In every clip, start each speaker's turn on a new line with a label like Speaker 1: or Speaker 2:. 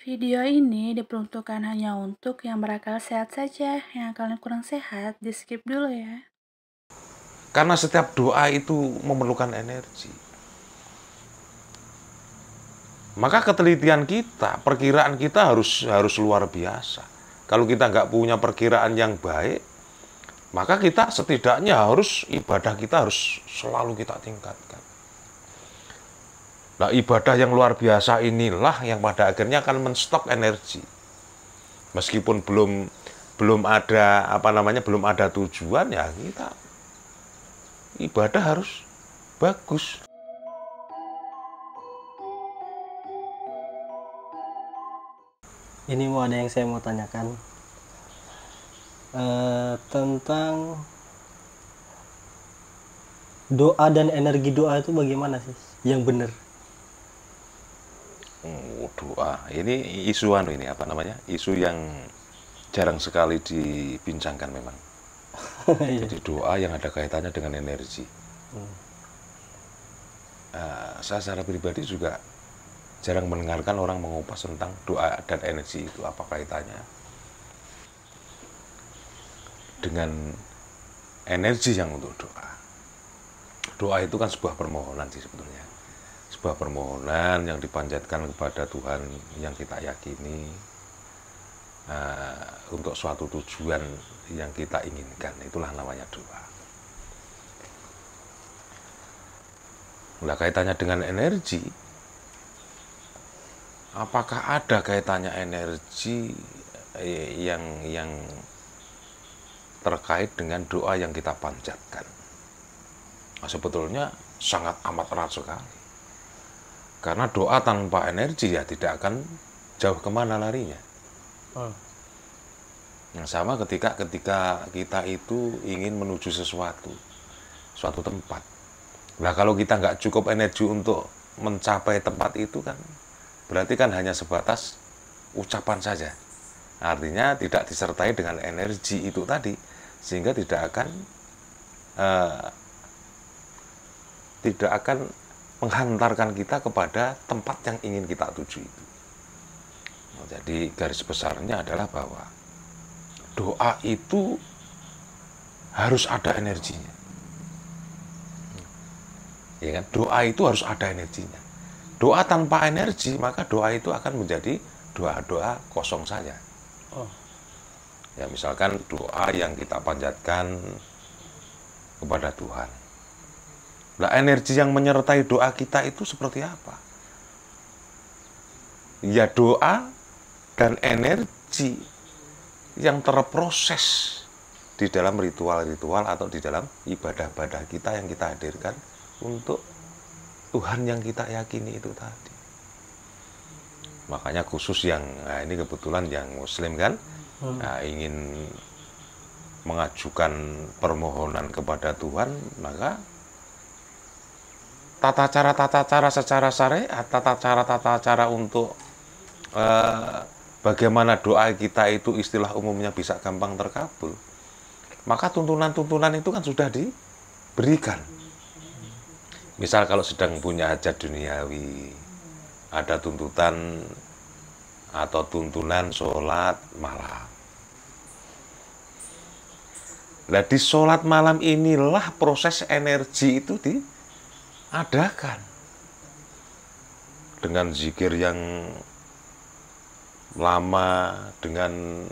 Speaker 1: Video ini diperuntukkan hanya untuk yang berakal sehat saja. Yang akalnya kurang sehat, di skip dulu ya.
Speaker 2: Karena setiap doa itu memerlukan energi. Maka ketelitian kita, perkiraan kita harus luar biasa. Kalau kita nggak punya perkiraan yang baik, maka kita setidaknya ibadah kita harus selalu kita tingkatkan. Nah, ibadah yang luar biasa inilah yang pada akhirnya akan menstok energi. Meskipun belum ada belum ada tujuan, ya kita ibadah harus bagus.
Speaker 3: Ini ada yang saya mau tanyakan tentang doa dan energi doa itu bagaimana sih yang benar?
Speaker 2: Doa ini isu isu yang jarang sekali dibincangkan memang. Jadi doa yang ada kaitannya dengan energi. Saya secara pribadi juga jarang mendengarkan orang mengupas tentang doa dan energi itu apa kaitannya dengan energi yang untuk doa. Doa itu kan sebuah permohonan sih sebetulnya. Sebuah permohonan yang dipanjatkan kepada Tuhan yang kita yakini untuk suatu tujuan yang kita inginkan. Itulah namanya doa. Nah, kaitannya dengan energi, apakah ada kaitannya energi yang terkait dengan doa yang kita panjatkan? Nah, sebetulnya sangat amat erat sekali. Karena doa tanpa energi ya tidak akan jauh kemana larinya. Yang sama ketika kita itu ingin menuju suatu tempat. Nah, kalau kita nggak cukup energi untuk mencapai tempat itu kan, berarti kan hanya sebatas ucapan saja. Artinya tidak disertai dengan energi itu tadi, sehingga tidak akan menghantarkan kita kepada tempat yang ingin kita tuju itu. Jadi garis besarnya adalah bahwa doa itu harus ada energinya. Ya kan? Doa itu harus ada energinya. Doa tanpa energi, maka doa itu akan menjadi doa-doa kosong saja. Ya, misalkan doa yang kita panjatkan kepada Tuhan. Nah, energi yang menyertai doa kita itu seperti apa? Ya, doa dan energi yang terproses di dalam ritual-ritual atau di dalam ibadah-ibadah kita yang kita hadirkan untuk Tuhan yang kita yakini itu tadi. Makanya khusus ini kebetulan yang Muslim kan, ingin mengajukan permohonan kepada Tuhan, maka tata cara secara syariat, tata cara untuk bagaimana doa kita itu istilah umumnya bisa gampang terkabul, maka tuntunan-tuntunan itu kan sudah diberikan. Misal kalau sedang punya hajat duniawi, ada tuntutan atau tuntunan sholat malam. Nah, di sholat malam inilah proses energi itu diadakan dengan zikir yang lama, dengan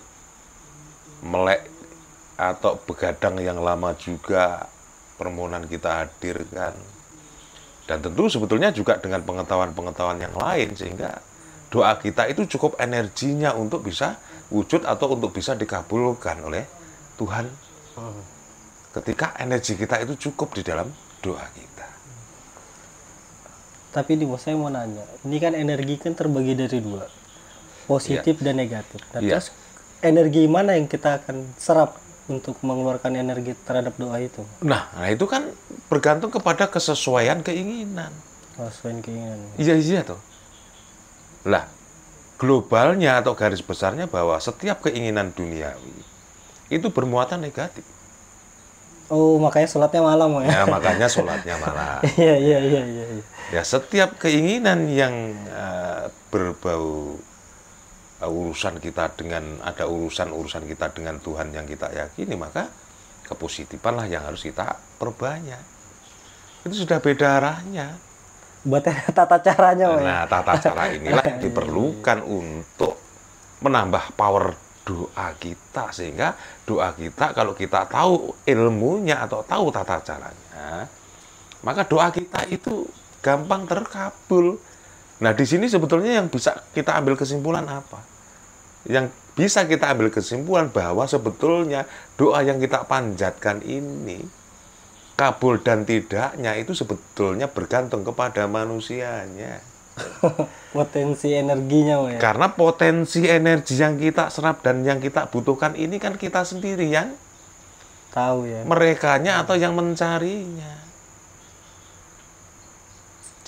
Speaker 2: melek atau begadang yang lama juga permohonan kita hadirkan. Dan tentu sebetulnya juga dengan pengetahuan-pengetahuan yang lain, sehingga doa kita itu cukup energinya untuk bisa wujud atau untuk bisa dikabulkan oleh Tuhan. Ketika energi kita itu cukup di dalam doa kita.
Speaker 3: Tapi saya mau nanya, ini kan energi kan terbagi dari dua, positif dan negatif. Nah, terus energi mana yang kita akan serap untuk mengeluarkan energi terhadap doa itu?
Speaker 2: Nah itu kan bergantung kepada kesesuaian keinginan.
Speaker 3: Kesesuaian keinginan.
Speaker 2: Iya toh. Lah, globalnya atau garis besarnya bahwa setiap keinginan duniawi itu bermuatan negatif.
Speaker 3: Oh, makanya sholatnya malam ya?
Speaker 2: Ya, makanya sholatnya malam.
Speaker 3: Iya.
Speaker 2: Ya, setiap keinginan yang berbau urusan kita dengan ada urusan kita dengan Tuhan yang kita yakini, maka kepositifan lah yang harus kita perbanyak. Itu sudah beda arahnya.
Speaker 3: Buat tata caranya, Pak.
Speaker 2: Nah, tata cara inilah yang diperlukan untuk menambah power doa kita, sehingga doa kita kalau kita tahu ilmunya atau tahu tata caranya, maka doa kita itu gampang terkabul. Nah, di sini sebetulnya yang bisa kita ambil kesimpulan apa? Yang bisa kita ambil kesimpulan bahwa sebetulnya doa yang kita panjatkan ini kabul dan tidaknya itu sebetulnya bergantung kepada manusianya.
Speaker 3: Potensi energinya, Pak, ya.
Speaker 2: Karena potensi energi yang kita serap dan yang kita butuhkan ini kan kita sendiri yang
Speaker 3: Tahu ya.
Speaker 2: merekanya atau yang mencarinya.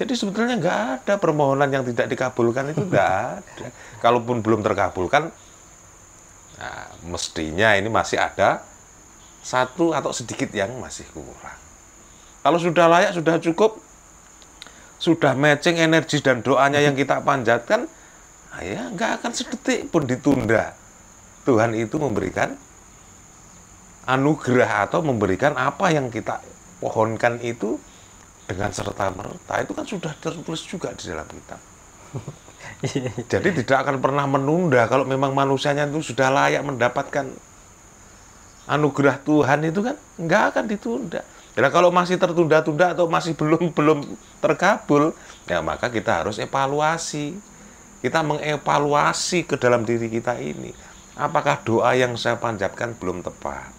Speaker 2: Jadi sebetulnya nggak ada permohonan yang tidak dikabulkan, itu nggak ada. Kalaupun belum terkabulkan, nah, mestinya ini masih ada satu atau sedikit yang masih kurang. Kalau sudah layak, sudah cukup, sudah matching energi dan doanya yang kita panjatkan, nah ya nggak akan sedetik pun ditunda. Tuhan itu memberikan anugerah atau memberikan apa yang kita pohonkan itu dengan serta-merta. Itu kan sudah tertulis juga di dalam kitab. Jadi tidak akan pernah menunda. Kalau memang manusianya itu sudah layak mendapatkan anugerah Tuhan, itu kan nggak akan ditunda. Nah, kalau masih tertunda-tunda atau masih belum terkabul, ya maka kita harus evaluasi. Kita mengevaluasi ke dalam diri kita ini. Apakah doa yang saya panjatkan belum tepat?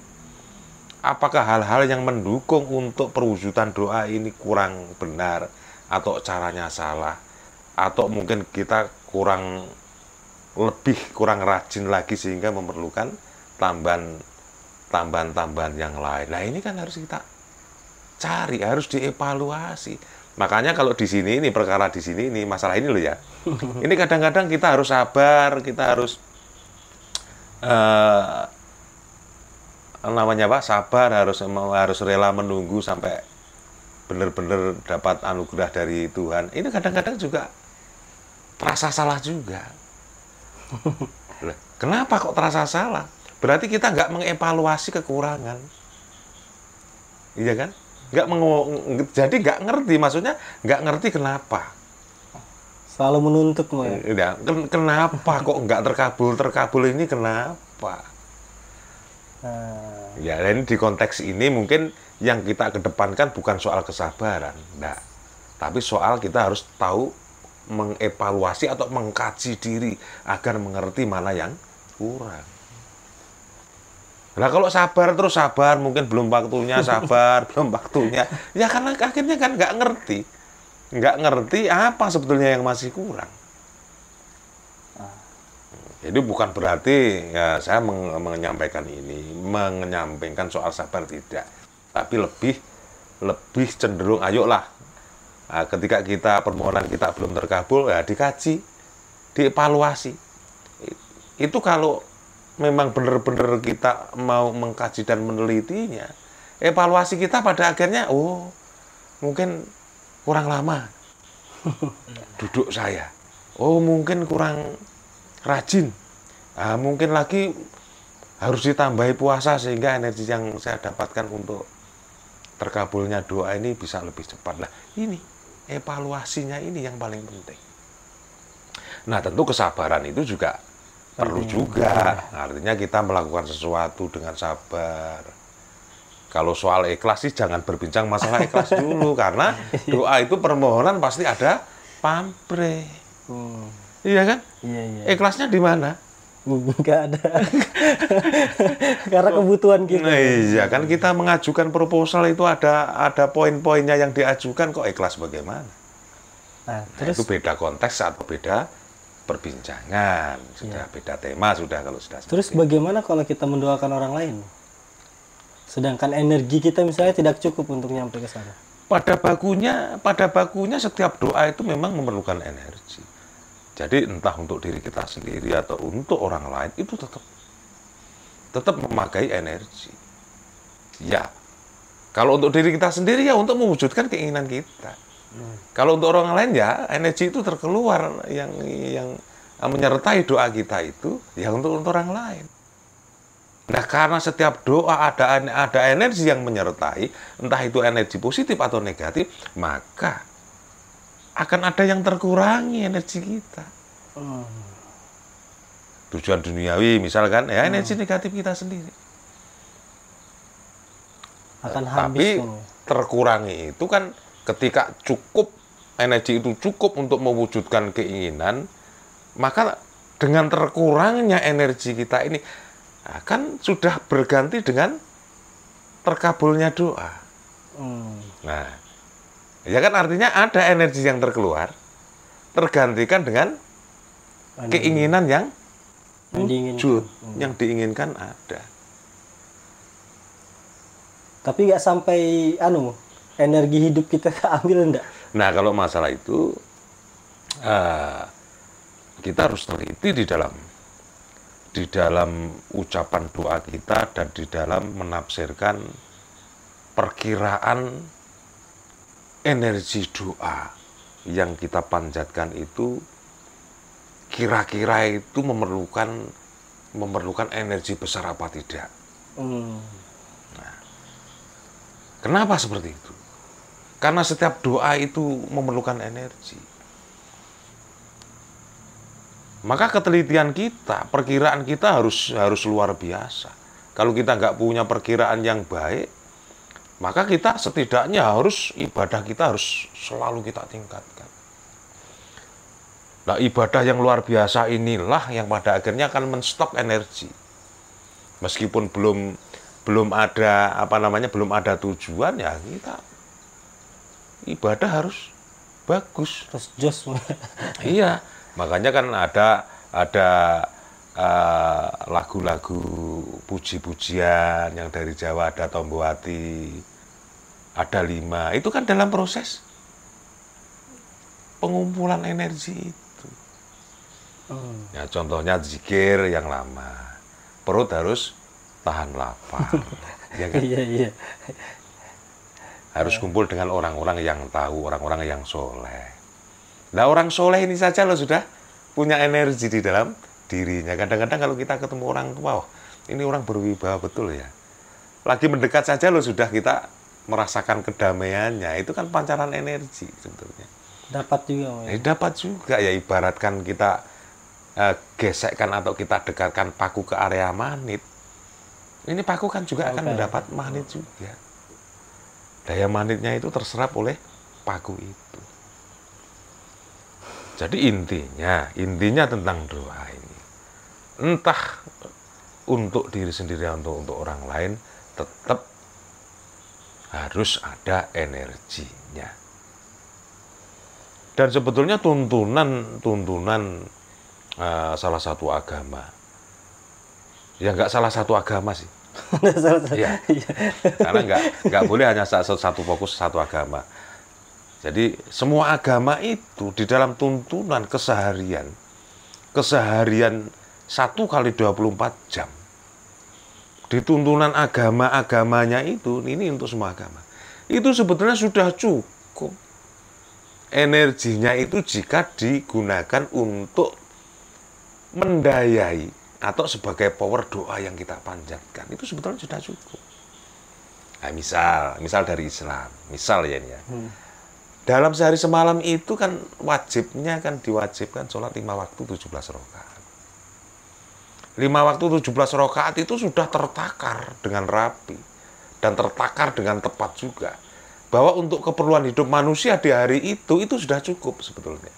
Speaker 2: Apakah hal-hal yang mendukung untuk perwujudan doa ini kurang benar, atau caranya salah, atau mungkin kita kurang rajin lagi sehingga memerlukan tambahan yang lain. Nah, ini kan harus kita cari, harus dievaluasi. Makanya kalau di sini ini perkara di sini ini masalah ini loh ya. Ini kadang-kadang kita harus sabar, kita harus namanya Pak, sabar, harus rela menunggu sampai benar-benar dapat anugerah dari Tuhan. Ini kadang-kadang juga terasa salah juga. Kenapa kok terasa salah? Berarti kita nggak mengevaluasi kekurangan. Iya kan? Jadi nggak ngerti, maksudnya nggak ngerti kenapa.
Speaker 3: Selalu menuntut,
Speaker 2: Ya, kenapa kok nggak terkabul ini kenapa? Ya, dan di konteks ini mungkin yang kita kedepankan bukan soal kesabaran, enggak. Tapi soal kita harus tahu mengevaluasi atau mengkaji diri agar mengerti mana yang kurang. Nah, kalau sabar terus sabar, mungkin belum waktunya sabar, belum waktunya. Ya karena akhirnya kan nggak ngerti apa sebetulnya yang masih kurang. Jadi bukan berarti ya saya menyampaikan soal sabar, tidak, tapi lebih cenderung ayolah, nah, ketika kita permohonan kita belum terkabul, ya dikaji, dievaluasi. Itu kalau memang benar-benar kita mau mengkaji dan menelitinya, evaluasi kita pada akhirnya, oh mungkin kurang lama duduk saya, oh mungkin kurang rajin, nah, mungkin lagi harus ditambahi puasa sehingga energi yang saya dapatkan untuk terkabulnya doa ini bisa lebih cepat. Nah, ini evaluasinya ini yang paling penting. Nah, tentu kesabaran itu juga perlu juga. Artinya kita melakukan sesuatu dengan sabar. Kalau soal ikhlas sih jangan berbincang masalah ikhlas dulu, karena doa itu permohonan pasti ada pamrih. Iya kan?
Speaker 3: Iya.
Speaker 2: Ikhlasnya di mana?
Speaker 3: Nggak ada. Karena kebutuhan kita.
Speaker 2: Nah, iya kan, kita mengajukan proposal itu ada poin-poinnya yang diajukan, kok ikhlas bagaimana?
Speaker 3: Nah,
Speaker 2: Itu beda konteks atau beda perbincangan, sudah beda tema sudah kalau sudah.
Speaker 3: Terus bagaimana kalau kita mendoakan orang lain? Sedangkan energi kita misalnya tidak cukup untuk nyampe ke sana.
Speaker 2: Pada bakunya setiap doa itu memang memerlukan energi. Jadi entah untuk diri kita sendiri atau untuk orang lain, itu tetap memakai energi. Ya, kalau untuk diri kita sendiri ya untuk mewujudkan keinginan kita. Kalau untuk orang lain ya energi itu terkeluar yang menyertai doa kita itu ya untuk orang lain. Nah, karena setiap doa ada energi yang menyertai, entah itu energi positif atau negatif, maka akan ada yang terkurangi energi kita. Tujuan duniawi misalkan, ya energi negatif kita sendiri.
Speaker 3: Akan
Speaker 2: Tapi
Speaker 3: habis.
Speaker 2: terkurangi itu kan ketika cukup, energi itu cukup untuk mewujudkan keinginan, maka dengan terkurangnya energi kita ini, kan sudah berganti dengan terkabulnya doa. Nah, ya kan artinya ada energi yang terkeluar, tergantikan dengan keinginan yang wujud, yang diinginkan ada.
Speaker 3: Tapi nggak sampai energi hidup kita keambil enggak?
Speaker 2: Nah, kalau masalah itu kita harus teliti di dalam ucapan doa kita dan di dalam menafsirkan perkiraan energi doa yang kita panjatkan itu kira-kira itu memerlukan energi besar apa tidak. Nah, kenapa seperti itu? Karena setiap doa itu memerlukan energi. Maka ketelitian kita, perkiraan kita harus luar biasa. Kalau kita nggak punya perkiraan yang baik, maka kita setidaknya ibadah kita harus selalu kita tingkatkan. Nah, ibadah yang luar biasa inilah yang pada akhirnya akan menstok energi. Meskipun belum ada tujuan, ya kita ibadah harus bagus.
Speaker 3: Terus jos.
Speaker 2: Iya. Makanya kan ada lagu-lagu puji-pujian yang dari Jawa, ada Tombowati, ada 5. Itu kan dalam proses pengumpulan energi itu. Ya, contohnya zikir yang lama, perut harus tahan lapar. Ya kan?
Speaker 3: Iya.
Speaker 2: Harus kumpul dengan orang-orang yang tahu, orang-orang yang soleh. Nah, orang soleh ini saja loh sudah punya energi di dalam dirinya. Kadang-kadang kalau kita ketemu orang tua, ini orang berwibawa betul ya. Lagi mendekat saja loh sudah kita merasakan kedamaiannya. Itu kan pancaran energi sebetulnya.
Speaker 3: Dapat juga.
Speaker 2: Dapat juga ya, ibaratkan kita gesekkan atau kita dekatkan paku ke area magnet. Ini paku kan juga akan mendapat magnet juga. Daya magnetnya itu terserap oleh paku itu. Jadi intinya tentang doa ini, entah untuk diri sendiri atau untuk orang lain, tetap harus ada energinya. Dan sebetulnya tuntunan salah satu agama, ya nggak salah satu agama sih, ya, karena nggak boleh hanya satu fokus satu agama. Jadi semua agama itu di dalam tuntunan keseharian 1 kali 24 jam. Di tuntunan agamanya itu, ini untuk semua agama, itu sebetulnya sudah cukup. Energinya itu jika digunakan untuk mendayai atau sebagai power doa yang kita panjatkan, itu sebetulnya sudah cukup. Nah, misal dari Islam, misal ya ini ya. Dalam sehari semalam itu kan diwajibkan sholat 5 waktu 17 rakaat. 5 waktu 17 rakaat itu sudah tertakar dengan rapi dan tertakar dengan tepat juga. Bahwa untuk keperluan hidup manusia di hari itu sudah cukup sebetulnya.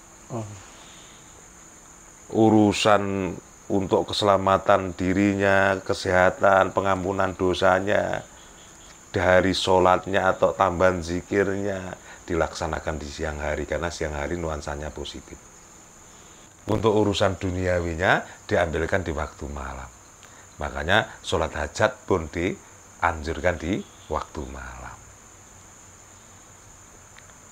Speaker 2: Urusan untuk keselamatan dirinya, kesehatan, pengampunan dosanya, dari sholatnya atau tambahan zikirnya, dilaksanakan di siang hari karena siang hari nuansanya positif. Untuk urusan duniawinya diambilkan di waktu malam. Makanya sholat hajat pun dianjurkan di waktu malam.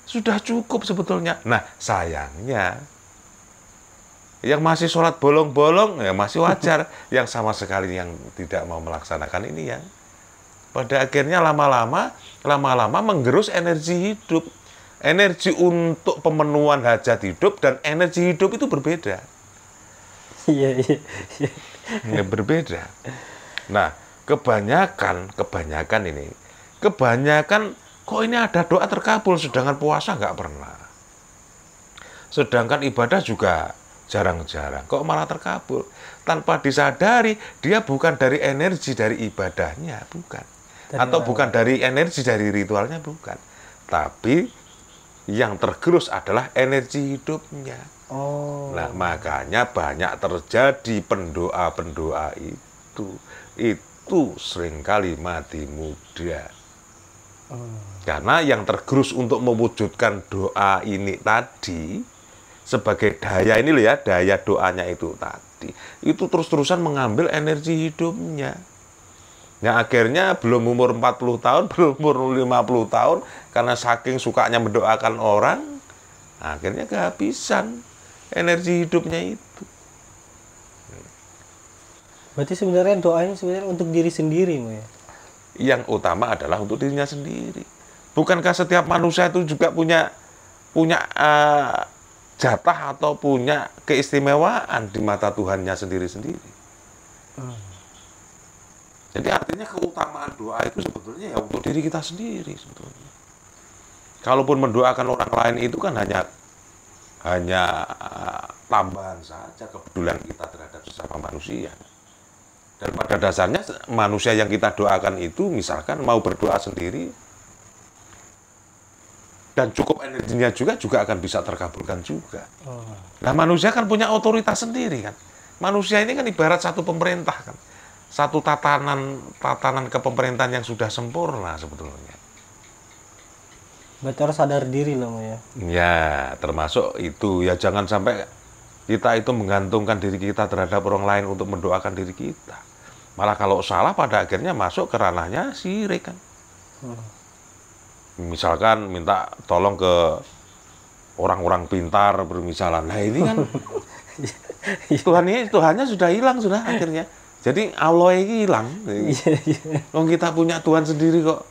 Speaker 2: Sudah cukup sebetulnya. Nah, sayangnya yang masih sholat bolong-bolong ya masih wajar. Yang sama sekali yang tidak mau melaksanakan ini yang pada akhirnya lama-lama menggerus energi hidup. Energi untuk pemenuhan hajat hidup dan energi hidup itu berbeda.
Speaker 3: Iya, iya.
Speaker 2: Ini berbeda. Nah, kebanyakan kok ini ada doa terkabul, sedangkan puasa nggak pernah. Sedangkan ibadah juga jarang-jarang, kok malah terkabul. Tanpa disadari, dia bukan dari energi dari ibadahnya, bukan. Atau bukan dari energi dari ritualnya, bukan. Tapi yang tergerus adalah energi hidupnya.
Speaker 3: Oh.
Speaker 2: Nah, makanya banyak terjadi pendoa-pendoa itu seringkali mati muda. Karena yang tergerus untuk mewujudkan doa ini tadi sebagai daya ini loh ya, daya doanya itu tadi, itu terus-terusan mengambil energi hidupnya. Nah, akhirnya belum umur 40 tahun, belum umur 50 tahun, karena saking sukanya mendoakan orang, akhirnya kehabisan energi hidupnya itu.
Speaker 3: Berarti sebenarnya doanya sebenarnya untuk diri sendiri, ya?
Speaker 2: Yang utama adalah untuk dirinya sendiri. Bukankah setiap manusia itu juga punya jatah atau punya keistimewaan di mata Tuhannya sendiri-sendiri? Jadi artinya keutamaan doa itu sebetulnya ya untuk diri kita sendiri sebetulnya. Kalaupun mendoakan orang lain itu kan hanya tambahan saja kepedulian kita terhadap sesama manusia. Dan pada dasarnya manusia yang kita doakan itu misalkan mau berdoa sendiri dan cukup energinya juga akan bisa terkabulkan juga. Nah, manusia kan punya otoritas sendiri kan. Manusia ini kan ibarat satu pemerintah kan. Satu tatanan kepemerintahan yang sudah sempurna sebetulnya.
Speaker 3: Berarti harus sadar diri loh, ya.
Speaker 2: Ya, termasuk itu ya, jangan sampai kita itu menggantungkan diri kita terhadap orang lain untuk mendoakan diri kita. Malah kalau salah pada akhirnya masuk ke ranahnya syirik kan. Misalkan minta tolong ke orang-orang pintar bermisalan. Nah, ini kan Tuhannya sudah hilang sudah akhirnya. Jadi Allah ini hilang. Kalau kita punya Tuhan sendiri kok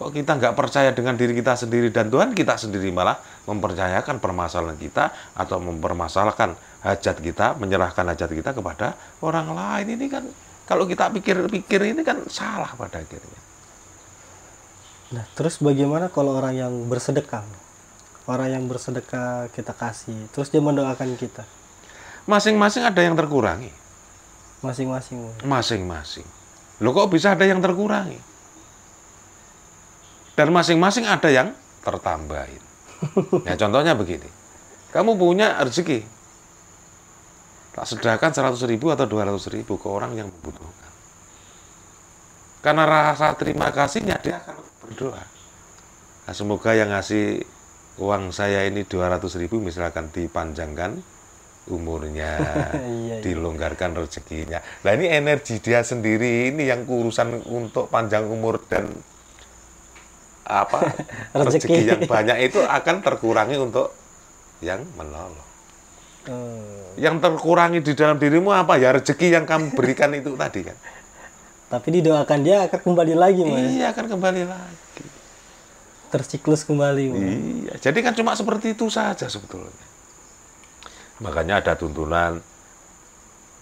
Speaker 2: kita nggak percaya dengan diri kita sendiri, dan Tuhan kita sendiri malah mempercayakan permasalahan kita atau mempermasalahkan hajat kita, menyerahkan hajat kita kepada orang lain. Ini kan kalau kita pikir-pikir ini kan salah pada akhirnya.
Speaker 3: Nah, terus bagaimana kalau orang yang bersedekah? Orang yang bersedekah kita kasih, terus dia mendoakan kita.
Speaker 2: Masing-masing ada yang terkurangi.
Speaker 3: Masing-masing.
Speaker 2: Masing-masing. Loh, kok bisa ada yang terkurangi? Dan masing-masing ada yang tertambahin. Ya, contohnya begini. Kamu punya rezeki. Tak sedekahkan 100.000 atau 200.000 ke orang yang membutuhkan. Karena rasa terima kasihnya dia akan berdoa. Nah, semoga yang ngasih uang saya ini 200.000 misalkan dipanjangkan umurnya, dilonggarkan rezekinya. Nah, ini energi dia sendiri ini yang urusan untuk panjang umur dan rezeki yang banyak itu akan terkurangi untuk yang menolong. Yang terkurangi di dalam dirimu apa? Ya rezeki yang kamu berikan itu tadi kan.
Speaker 3: Tapi didoakan dia akan kembali lagi, Mas.
Speaker 2: Iya, akan kembali lagi.
Speaker 3: Tersiklus kembali, Mas.
Speaker 2: Iya, jadi kan cuma seperti itu saja sebetulnya. Makanya ada tuntunan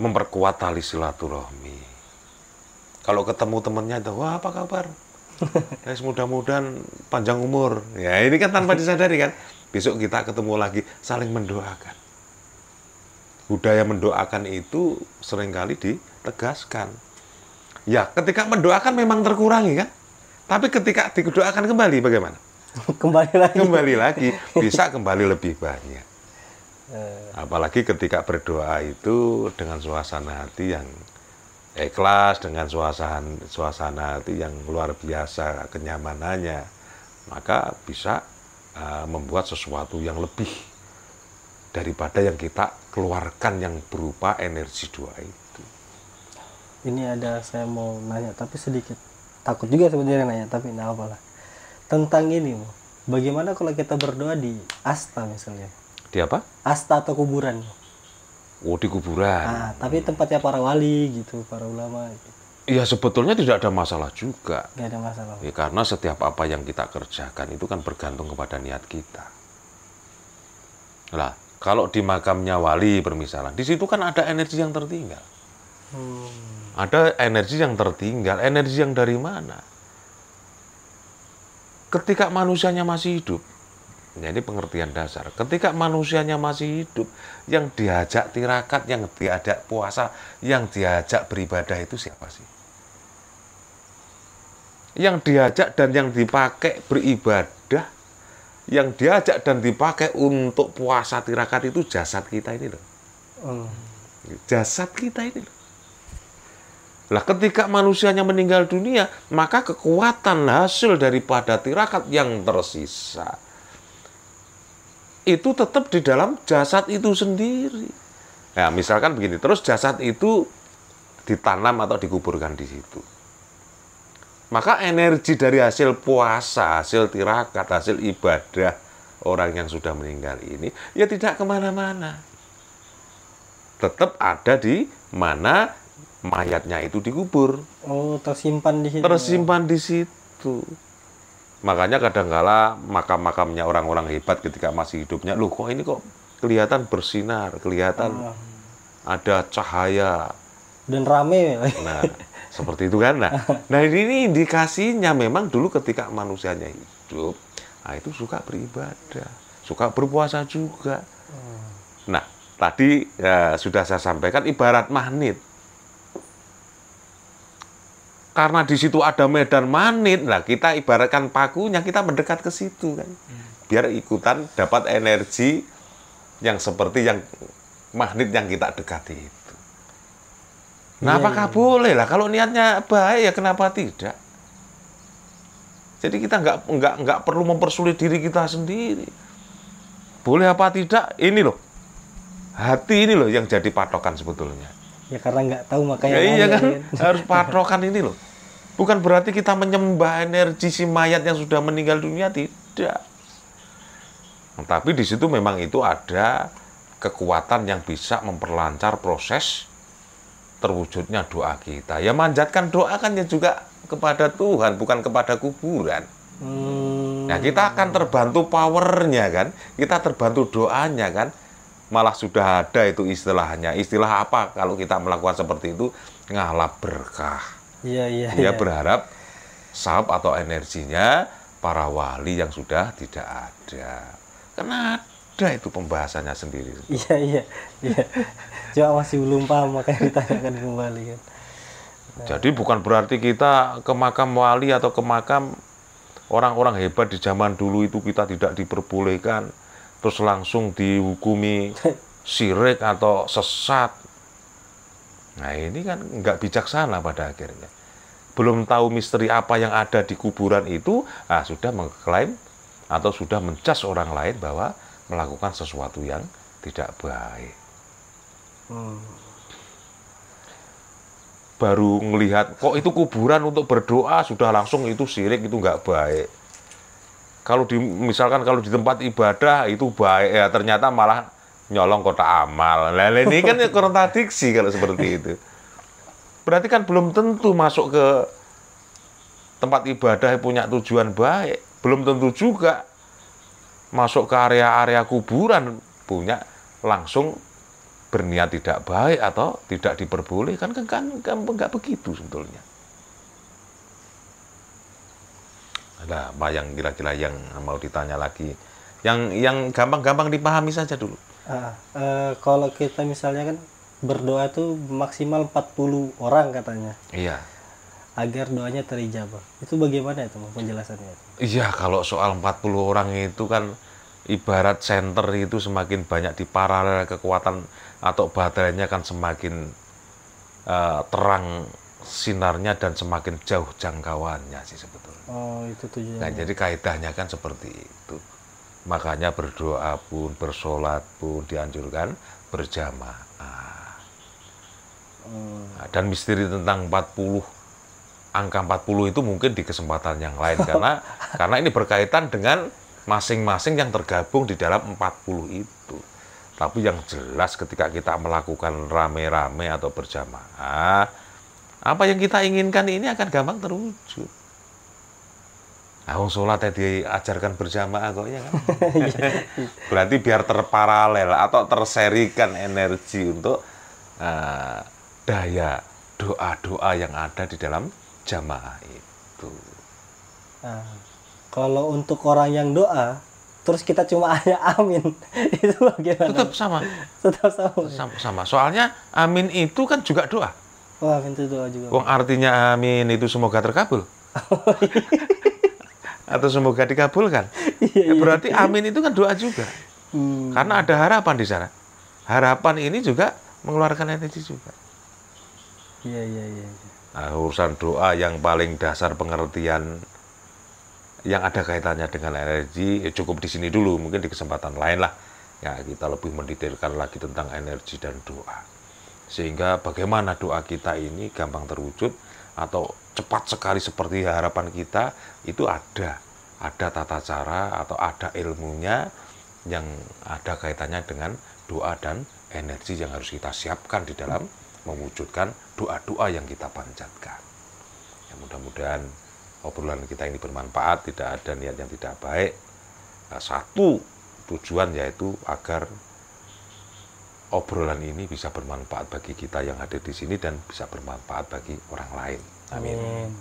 Speaker 2: memperkuat tali silaturahmi. Kalau ketemu temannya itu, wah apa kabar? Mudah-mudahan panjang umur. Ya, ini kan tanpa disadari kan. Besok kita ketemu lagi, saling mendoakan. Budaya mendoakan itu seringkali ditegaskan. Ya, ketika mendoakan memang terkurangi kan. Tapi ketika didoakan kembali bagaimana? Kembali lagi, bisa kembali lebih banyak. Apalagi ketika berdoa itu dengan suasana hati yang ikhlas, dengan suasana hati yang luar biasa kenyamanannya, maka bisa membuat sesuatu yang lebih daripada yang kita keluarkan yang berupa energi doa itu.
Speaker 3: Ini saya mau nanya, tapi sedikit takut juga sebenarnya nanya, tapi nggak apalah. Tentang ini, bagaimana kalau kita berdoa di asta misalnya?
Speaker 2: Di apa?
Speaker 3: Asta atau kuburan.
Speaker 2: Oh, di kuburan.
Speaker 3: Nah, tapi tempatnya para wali gitu, para ulama gitu.
Speaker 2: Iya, sebetulnya tidak ada masalah juga.
Speaker 3: Nggak ada masalah.
Speaker 2: Ya, karena setiap apa yang kita kerjakan itu kan bergantung kepada niat kita. Lah, Kalau di makamnya wali permisalan, di situ kan ada energi yang tertinggal. Ada energi yang tertinggal, energi yang dari mana? Ketika manusianya masih hidup, jadi pengertian dasar. Ketika manusianya masih hidup, yang diajak tirakat, yang diajak puasa, yang diajak beribadah itu siapa sih? Yang diajak dan yang dipakai beribadah, yang diajak dan dipakai untuk puasa tirakat itu jasad kita ini loh. Jasad kita ini loh. Lah ketika manusianya meninggal dunia, maka kekuatan hasil daripada tirakat yang tersisa itu tetap di dalam jasad itu sendiri. Nah, misalkan begini, terus jasad itu ditanam atau dikuburkan di situ. Maka energi dari hasil puasa, hasil tirakat, hasil ibadah orang yang sudah meninggal ini ya tidak kemana-mana. Tetap ada di mana mayatnya itu dikubur.
Speaker 3: Oh, tersimpan di situ.
Speaker 2: Tersimpan di situ. Makanya kadangkala makam-makamnya orang-orang hebat ketika masih hidupnya, loh kok ini kok kelihatan bersinar, kelihatan ada cahaya.
Speaker 3: Dan rame.
Speaker 2: Nah, seperti itu kan. Nah, ini indikasinya memang dulu ketika manusianya hidup, nah itu suka beribadah, suka berpuasa juga. Nah, tadi ya, sudah saya sampaikan ibarat magnet. Karena di situ ada medan magnet, nah kita ibaratkan pakunya, kita mendekat ke situ kan, biar ikutan dapat energi yang seperti yang magnet yang kita dekati itu. Nah, apakah boleh lah kalau niatnya baik ya kenapa tidak? Jadi kita nggak perlu mempersulit diri kita sendiri. Boleh apa tidak? Ini loh, hati ini loh yang jadi patokan sebetulnya.
Speaker 3: Ya karena nggak tahu makanya.
Speaker 2: Ya, iya kan, harus patokan ini loh. Bukan berarti kita menyembah energi si mayat yang sudah meninggal dunia, tidak. Tapi di situ memang itu ada kekuatan yang bisa memperlancar proses terwujudnya doa kita. Ya manjatkan doa kan ya juga kepada Tuhan, bukan kepada kuburan. Nah, kita akan terbantu powernya kan, kita terbantu doanya kan. Malah sudah ada itu istilahnya. Istilah apa kalau kita melakukan seperti itu? Ngalap berkah.
Speaker 3: Iya.
Speaker 2: Dia berharap sahab atau energinya para wali yang sudah tidak ada. Kan ada itu pembahasannya sendiri.
Speaker 3: Iya. Cuma masih belum paham makanya ditanyakan kembali kan.
Speaker 2: Jadi bukan berarti kita ke makam wali atau ke makam orang-orang hebat di zaman dulu itu kita tidak diperbolehkan. Terus langsung dihukumi syirik atau sesat. Nah ini kan nggak bijaksana pada akhirnya. Belum tahu misteri apa yang ada di kuburan itu, sudah mengklaim atau sudah mencas orang lain bahwa melakukan sesuatu yang tidak baik. Baru melihat, kok itu kuburan untuk berdoa, sudah langsung itu syirik, itu nggak baik. Kalau misalkan kalau di tempat ibadah itu baik, ya ternyata malah nyolong kotak amal. Nah, ini kan kontradiksi kalau seperti itu. Berarti kan belum tentu masuk ke tempat ibadah punya tujuan baik. Belum tentu juga masuk ke area-area kuburan punya langsung berniat tidak baik atau tidak diperbolehkan. Kan nggak begitu sebetulnya. Ada apa yang kira-kira yang mau ditanya lagi? Yang gampang-gampang dipahami saja dulu.
Speaker 3: Kalau kita misalnya kan berdoa tuh maksimal 40 orang katanya.
Speaker 2: Iya.
Speaker 3: Agar doanya terijabah. Itu bagaimana itu penjelasannya?
Speaker 2: Iya, kalau soal 40 orang itu kan ibarat senter itu semakin banyak di paralel kekuatan atau baterainya kan semakin terang sinarnya dan semakin jauh jangkauannya sih sebetulnya.
Speaker 3: Oh, itu tujuannya.
Speaker 2: Nah, jadi kaidahnya kan seperti itu. Makanya berdoa pun, bersolat pun dianjurkan berjamaah. Nah, dan misteri tentang 40, angka 40 itu mungkin di kesempatan yang lain karena ini berkaitan dengan masing-masing yang tergabung di dalam 40 itu. Tapi yang jelas ketika kita melakukan rame-rame atau berjamaah, apa yang kita inginkan ini akan gampang terwujud. Wong sholat diajarkan berjamaah kok ya kan. Berarti biar terparalel atau terserikan energi untuk daya doa-doa yang ada di dalam jamaah itu.
Speaker 3: Nah, kalau untuk orang yang doa, terus kita cuma hanya amin, itu bagaimana?
Speaker 2: Tetap sama.
Speaker 3: Tetap sama.
Speaker 2: Sama. Soalnya amin itu kan juga doa.
Speaker 3: Wah, amin itu doa juga.
Speaker 2: Wong artinya amin itu semoga terkabul. Atau semoga dikabulkan. Berarti amin itu kan doa juga. Karena ada harapan di sana. Harapan ini juga mengeluarkan energi juga.
Speaker 3: Iya.
Speaker 2: Nah, urusan doa yang paling dasar pengertian yang ada kaitannya dengan energi cukup di sini dulu, mungkin di kesempatan lain lah ya kita lebih mendetailkan lagi tentang energi dan doa, sehingga bagaimana doa kita ini gampang terwujud atau cepat sekali seperti harapan kita, itu ada tata cara atau ada ilmunya yang ada kaitannya dengan doa dan energi yang harus kita siapkan di dalam mewujudkan doa-doa yang kita panjatkan. Ya, mudah-mudahan obrolan kita ini bermanfaat, tidak ada niat yang tidak baik. Nah, satu tujuan yaitu agar obrolan ini bisa bermanfaat bagi kita yang hadir di sini dan bisa bermanfaat bagi orang lain. Amin.